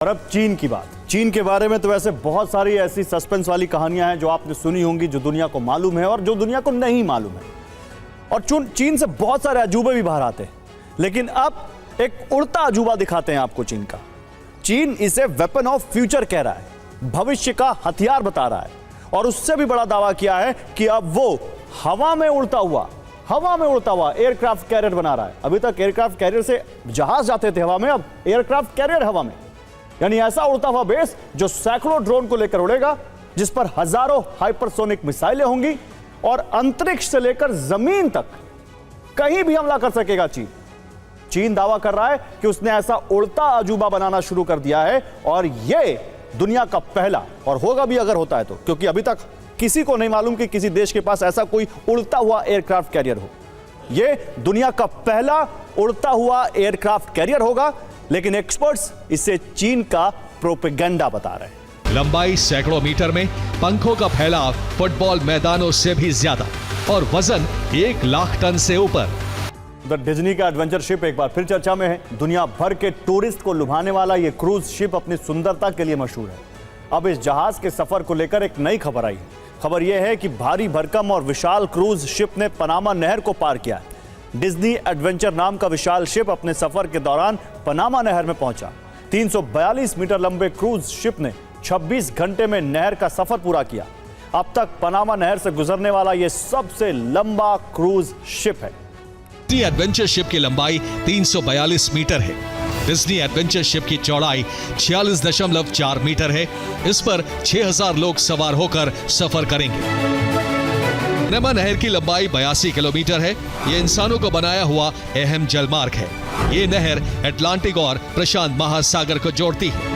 और अब चीन की बात। चीन के बारे में तो वैसे बहुत सारी ऐसी सस्पेंस वाली कहानियां हैं जो आपने सुनी होंगी, जो दुनिया को मालूम है और जो दुनिया को नहीं मालूम है। और चीन से बहुत सारे अजूबे भी बाहर आते हैं, लेकिन अब एक उड़ता अजूबा दिखाते हैं आपको चीन का। चीन इसे वेपन ऑफ फ्यूचर कह रहा है, भविष्य का हथियार बता रहा है, और उससे भी बड़ा दावा किया है कि अब वो हवा में उड़ता हुआ एयरक्राफ्ट कैरियर बना रहा है। अभी तक एयरक्राफ्ट कैरियर से जहाज जाते थे हवा में, अब एयरक्राफ्ट कैरियर हवा में, यानी ऐसा उड़ता हुआ बेस जो सैकड़ों ड्रोन को लेकर उड़ेगा, जिस पर हजारों हाइपरसोनिक मिसाइलें होंगी और अंतरिक्ष से लेकर जमीन तक कहीं भी हमला कर सकेगा चीन दावा कर रहा है कि उसने ऐसा उड़ता अजूबा बनाना शुरू कर दिया है, और यह दुनिया का पहला, और होगा भी अगर होता है तो, क्योंकि अभी तक किसी को नहीं मालूम कि किसी देश के पास ऐसा कोई उड़ता हुआ एयरक्राफ्ट कैरियर हो। यह दुनिया का पहला उड़ता हुआ एयरक्राफ्ट कैरियर होगा, लेकिन एक्सपर्ट्स इसे चीन का प्रोपेगेंडा बता रहे हैं। लंबाई सैकड़ों मीटर में, पंखों का फैलाव फुटबॉल मैदानों से भी ज्यादा, और वजन 1 लाख टन से ऊपर। डिज्नी का एडवेंचर शिप एक बार फिर चर्चा में है। दुनिया भर के टूरिस्ट को लुभाने वाला यह क्रूज शिप अपनी सुंदरता के लिए मशहूर है। अब इस जहाज के सफर को लेकर एक नई खबर आई है। खबर यह है कि भारी भरकम और विशाल क्रूज शिप ने पनामा नहर को पार किया है। डिज्नी एडवेंचर नाम का विशाल शिप अपने सफर के दौरान पनामा नहर में पहुंचा। 342 मीटर लंबे क्रूज शिप ने 26 घंटे में नहर का सफर पूरा किया। अब तक पनामा नहर से गुजरने वाला यह सबसे लंबा क्रूज शिप है। डिज्नी एडवेंचर शिप की लंबाई 342 मीटर है। डिज्नी एडवेंचर शिप की चौड़ाई 46.4 मीटर है। इस पर 6000 लोग सवार होकर सफर करेंगे। पनामा नहर की लंबाई 82 किलोमीटर है। ये इंसानों को बनाया हुआ अहम जलमार्ग है। ये नहर अटलांटिक और प्रशांत महासागर को जोड़ती है।